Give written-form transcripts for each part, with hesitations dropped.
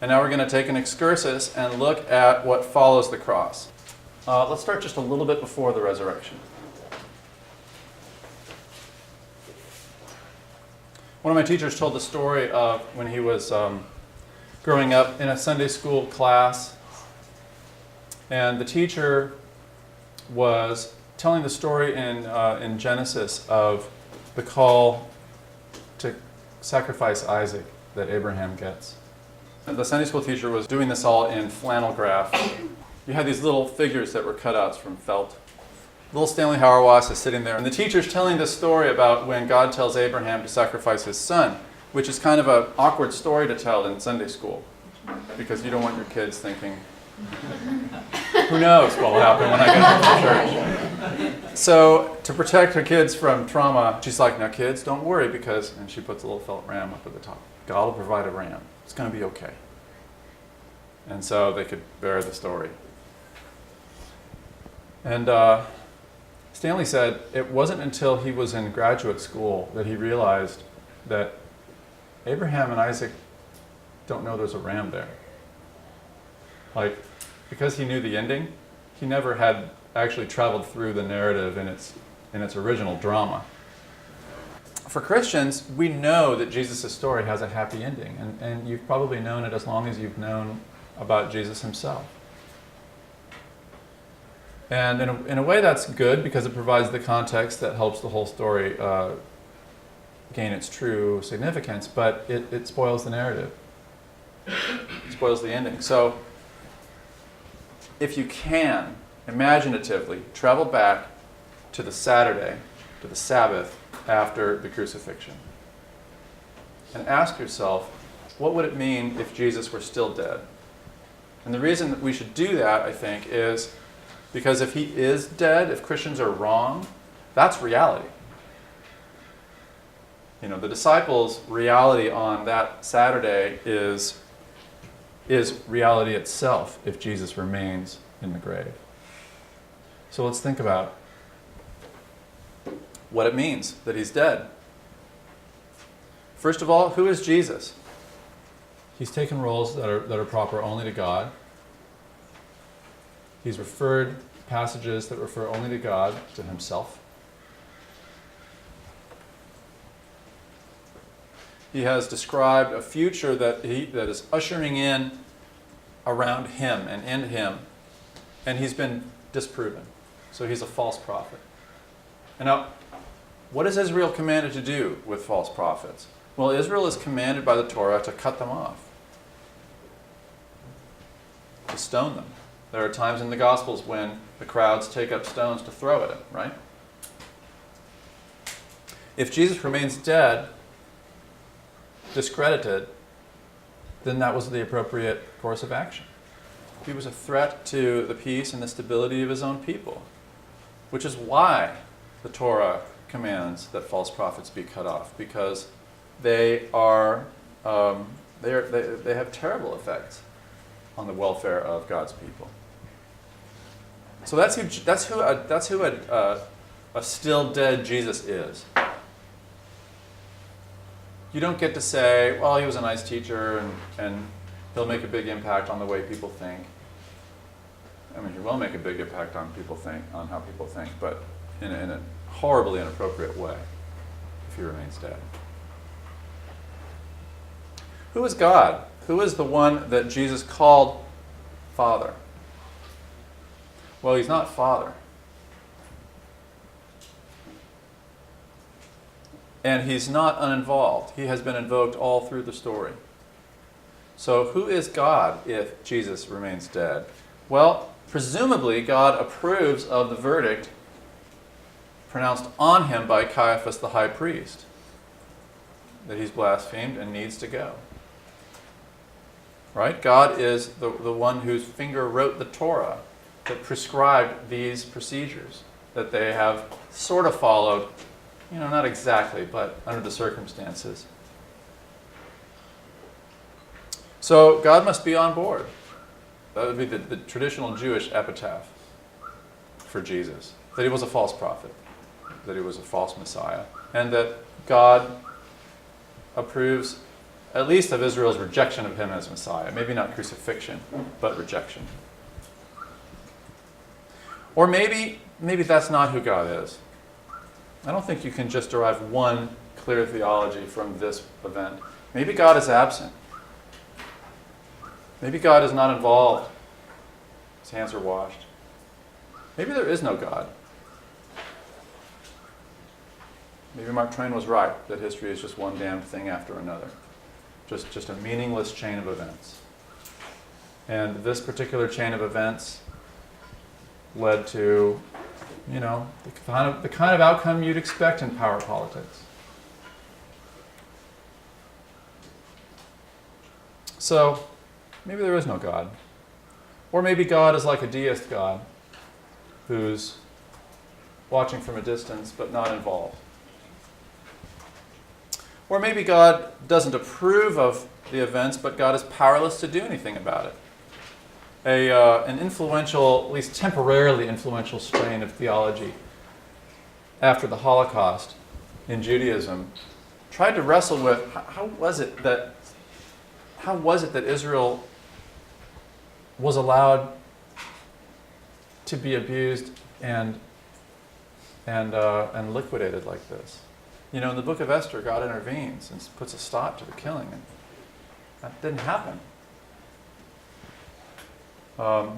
And now we're going to take an excursus and look at what follows the cross. Let's start just a little bit before the resurrection. One of my teachers told the story of when he was growing up in a Sunday school class, and the teacher was telling the story in Genesis of the call to sacrifice Isaac that Abraham gets. The Sunday school teacher was doing this all in flannel graph. You had these little figures that were cutouts from felt. Little Stanley Hauerwas is sitting there, and the teacher's telling this story about when God tells Abraham to sacrifice his son, which is kind of an awkward story to tell in Sunday school, because you don't want your kids thinking, who knows what will happen when I get home from church. So to protect her kids from trauma, she's like, now kids, don't worry, because, and she puts a little felt ram up at the top. God will provide a ram. It's going to be okay. And so they could bear the story. And Stanley said it wasn't until he was in graduate school that he realized that Abraham and Isaac don't know there's a ram there. Like, because he knew the ending, he never had actually traveled through the narrative in its original drama. For Christians, we know that Jesus' story has a happy ending, and you've probably known it as long as you've known about Jesus himself. And in a way that's good, because it provides the context that helps the whole story gain its true significance, but it spoils the narrative. It spoils the ending. So if you can, imaginatively, travel back to the Saturday, to the Sabbath, after the crucifixion, and ask yourself, what would it mean if Jesus were still dead? And the reason that we should do that, I think, is because if he is dead, if Christians are wrong, that's reality. You know, the disciples' reality on that Saturday is reality itself if Jesus remains in the grave. So let's think about what it means that he's dead. First of all, who is Jesus? He's taken roles that are proper only to God. He's referred passages that refer only to God, to himself. He has described a future that is ushering in around him and in him, and he's been disproven. So he's a false prophet. And now, what is Israel commanded to do with false prophets? Well, Israel is commanded by the Torah to cut them off, to stone them. There are times in the Gospels when the crowds take up stones to throw at him, right? If Jesus remains dead, discredited, then that was the appropriate course of action. He was a threat to the peace and the stability of his own people, which is why the Torah commands that false prophets be cut off, because they have terrible effects on the welfare of God's people. So that's who a still dead Jesus is. You don't get to say, well, he was a nice teacher and he'll make a big impact on the way people think. I mean, he will make a big impact on how people think, but in a horribly inappropriate way if he remains dead. Who is God? Who is the one that Jesus called Father? Well, he's not Father. And he's not uninvolved. He has been invoked all through the story. So who is God if Jesus remains dead? Well, presumably God approves of the verdict pronounced on him by Caiaphas the high priest, that he's blasphemed and needs to go. Right? God is the one whose finger wrote the Torah that prescribed these procedures that they have sort of followed, not exactly, but under the circumstances. So God must be on board. That would be the traditional Jewish epitaph for Jesus, that he was a false prophet, that he was a false Messiah, and that God approves at least of Israel's rejection of him as Messiah. Maybe not crucifixion, but rejection. Or maybe that's not who God is. I don't think you can just derive one clear theology from this event. Maybe God is absent. Maybe God is not involved. His hands are washed. Maybe there is no God. Maybe Mark Twain was right, that history is just one damned thing after another. Just a meaningless chain of events. And this particular chain of events led to, the kind of outcome you'd expect in power politics. So, maybe there is no God. Or maybe God is like a deist God who's watching from a distance but not involved. Or maybe God doesn't approve of the events, but God is powerless to do anything about it. An influential, at least temporarily influential strain of theology after the Holocaust in Judaism tried to wrestle with how was it that Israel was allowed to be abused and liquidated like this. In the book of Esther, God intervenes and puts a stop to the killing. And that didn't happen. Harold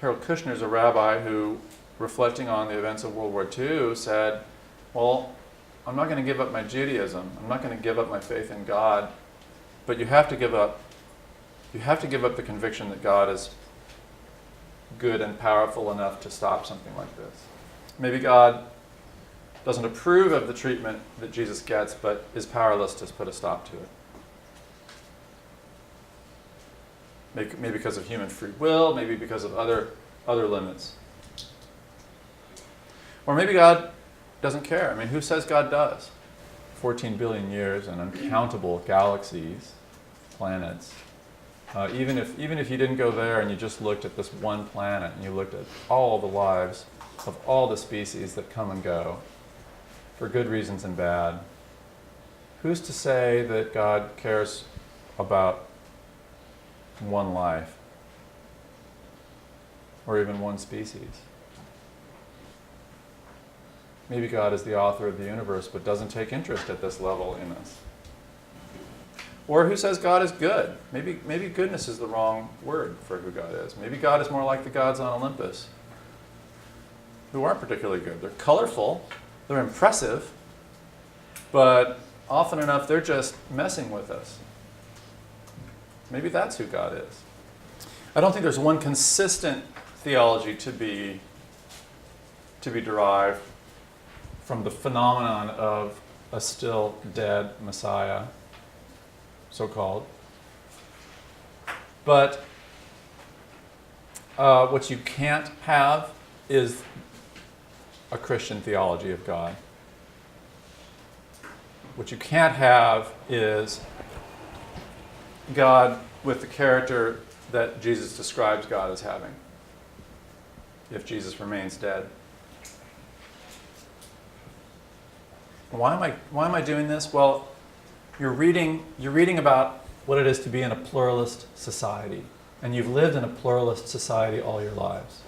Kushner is a rabbi who, reflecting on the events of World War II, said, well, I'm not going to give up my Judaism. I'm not going to give up my faith in God. But you have to give up the conviction that God is good and powerful enough to stop something like this. Maybe God doesn't approve of the treatment that Jesus gets, but is powerless to put a stop to it. Maybe because of human free will, maybe because of other limits. Or maybe God doesn't care. Who says God does? 14 billion years and uncountable galaxies, planets. Even if you didn't go there and you just looked at this one planet and you looked at all the lives of all the species that come and go, for good reasons and bad, who's to say that God cares about one life or even one species? Maybe God is the author of the universe but doesn't take interest at this level in us. Or who says God is good? Maybe goodness is the wrong word for who God is. Maybe God is more like the gods on Olympus, who aren't particularly good. They're colorful, they're impressive, but often enough they're just messing with us. Maybe that's who God is. I don't think there's one consistent theology to be derived from the phenomenon of a still dead Messiah, so-called. But what you can't have is a Christian theology of God. What you can't have is God with the character that Jesus describes God as having, if Jesus remains dead. Why am I doing this? Well, you're reading about what it is to be in a pluralist society, and you've lived in a pluralist society all your lives.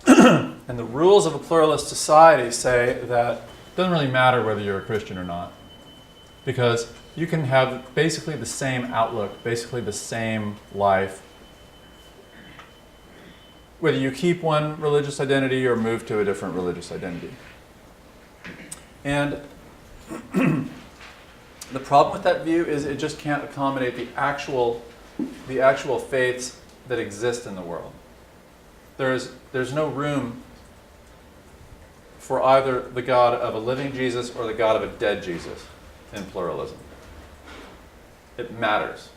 And the rules of a pluralist society say that it doesn't really matter whether you're a Christian or not, because you can have basically the same outlook, basically the same life, whether you keep one religious identity or move to a different religious identity. And the problem with that view is it just can't accommodate the actual faiths that exist in the world. There's no room for either the God of a living Jesus or the God of a dead Jesus in pluralism. It matters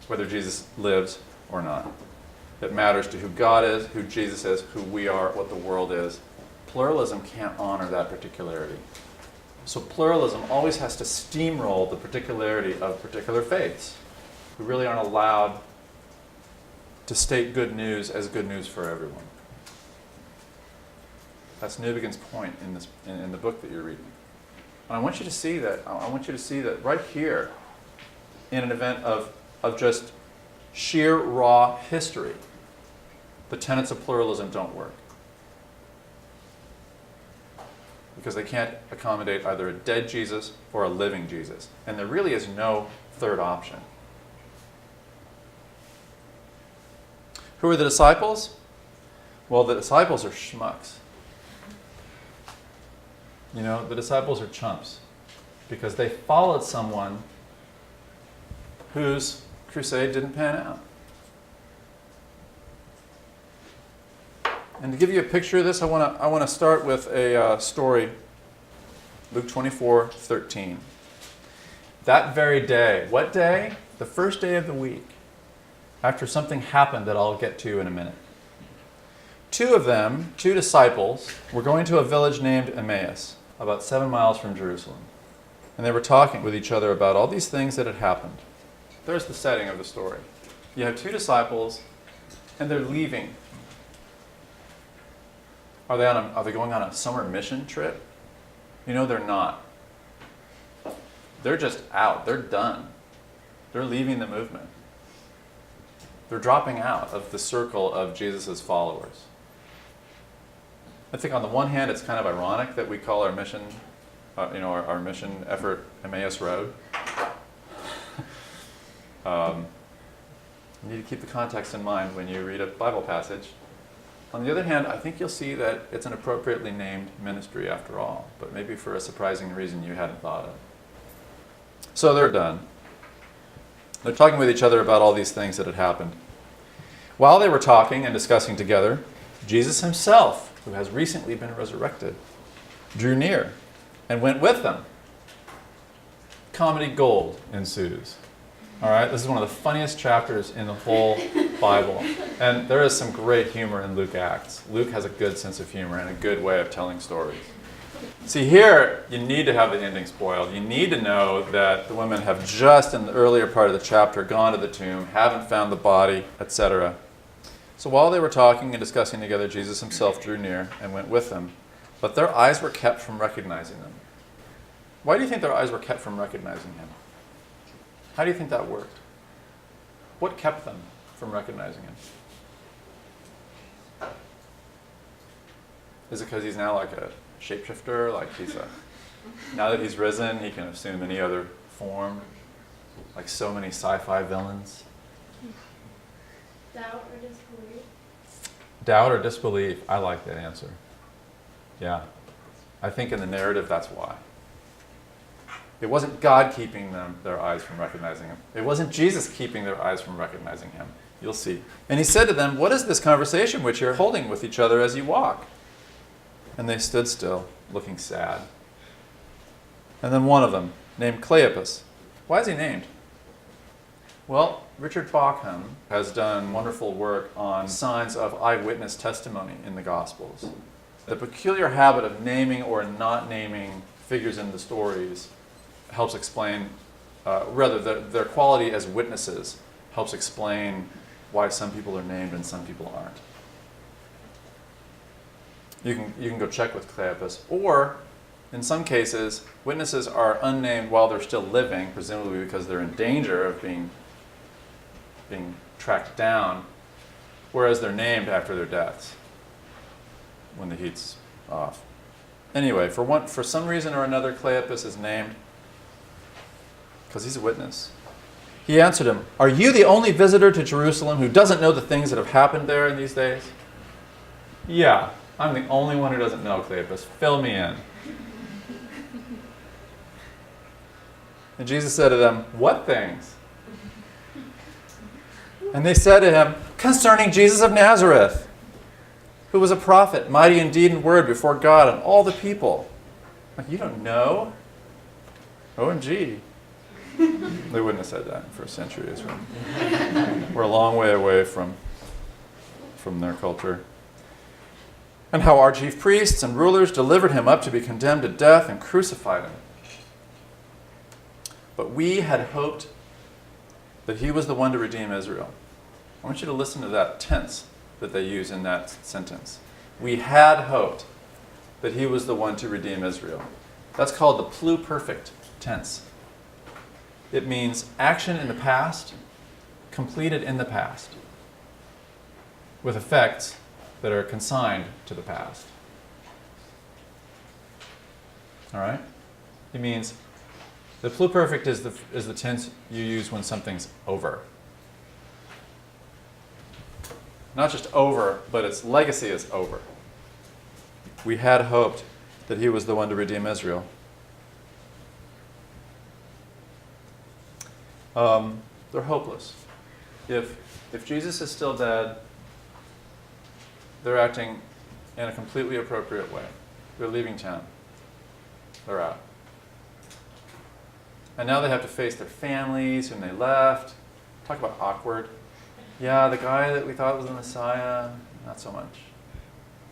whether Jesus lives or not. It matters to who God is, who Jesus is, who we are, what the world is. Pluralism can't honor that particularity. So pluralism always has to steamroll the particularity of particular faiths, who really aren't allowed to state good news as good news for everyone. That's Newbegin's point in the book that you're reading. And I want you to see that. I want you to see that right here in an event of just sheer raw history, the tenets of pluralism don't work. Because they can't accommodate either a dead Jesus or a living Jesus. And there really is no third option. Who are the disciples? Well, the disciples are schmucks. You know, the disciples are chumps. Because they followed someone whose crusade didn't pan out. And to give you a picture of this, I want to start with a story, Luke 24:13. That very day, what day? The first day of the week, after something happened that I'll get to in a minute. Two of them, two disciples, were going to a village named Emmaus, about 7 miles from Jerusalem. And they were talking with each other about all these things that had happened. There's the setting of the story. You have two disciples, and they're leaving. Are they going on a summer mission trip? You know, they're not. They're just out. They're done. They're leaving the movement. They're dropping out of the circle of Jesus' followers. I think on the one hand, it's kind of ironic that we call our mission, our mission effort Emmaus Road. You need to keep the context in mind when you read a Bible passage. On the other hand, I think you'll see that it's an appropriately named ministry after all, but maybe for a surprising reason you hadn't thought of. So they're done. They're talking with each other about all these things that had happened. While they were talking and discussing together, Jesus himself, who has recently been resurrected, drew near and went with them. Comedy gold ensues. All right, this is one of the funniest chapters in the whole Bible. And there is some great humor in Luke Acts. Luke has a good sense of humor and a good way of telling stories. See, here, you need to have the ending spoiled. You need to know that the women have just, in the earlier part of the chapter, gone to the tomb, haven't found the body, etc. So while they were talking and discussing together, Jesus himself drew near and went with them. But their eyes were kept from recognizing them. Why do you think their eyes were kept from recognizing him? How do you think that worked? What kept them from recognizing him? Is it because he's now like a shapeshifter? Like now that he's risen, he can assume any other form? Like so many sci-fi villains? Doubt or disbelief? Doubt or disbelief. I like that answer. Yeah. I think in the narrative, that's why. It wasn't God keeping their eyes from recognizing him. It wasn't Jesus keeping their eyes from recognizing him. You'll see. And he said to them, "What is this conversation which you're holding with each other as you walk?" And they stood still, looking sad. And then one of them, named Cleopas. Why is he named? Well, Richard Bauckham has done wonderful work on signs of eyewitness testimony in the Gospels. The peculiar habit of naming or not naming figures in the stories helps explain, their quality as witnesses helps explain why some people are named and some people aren't. You can go check with Cleopas, or in some cases, witnesses are unnamed while they're still living, presumably because they're in danger of being tracked down, whereas they're named after their deaths when the heat's off. Anyway, for some reason or another, Cleopas is named because he's a witness. He answered him, "Are you the only visitor to Jerusalem who doesn't know the things that have happened there in these days?" "Yeah, I'm the only one who doesn't know, Cleopas. Fill me in." And Jesus said to them, "What things?" And they said to him, "Concerning Jesus of Nazareth, who was a prophet, mighty in deed and word before God and all the people." Like, you don't know? OMG. They wouldn't have said that in the first century Israel. We're a long way away from their culture. "And how our chief priests and rulers delivered him up to be condemned to death and crucified him. But we had hoped that he was the one to redeem Israel." I want you to listen to that tense that they use in that sentence. We had hoped that he was the one to redeem Israel. That's called the pluperfect tense. It means action in the past, completed in the past, with effects that are consigned to the past. All right? It means the pluperfect is the tense you use when something's over. Not just over, but its legacy is over. We had hoped that he was the one to redeem Israel. They're hopeless. If Jesus is still dead, they're acting in a completely appropriate way. They're leaving town. They're out. And now they have to face their families whom they left. Talk about awkward. Yeah, the guy that we thought was the Messiah, not so much.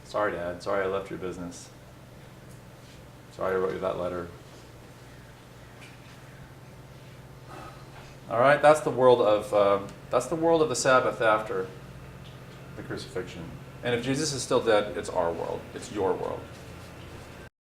Sorry, Dad. Sorry I left your business. Sorry I wrote you that letter. All right, that's the world of the Sabbath after the crucifixion. And if Jesus is still dead, it's our world. It's your world.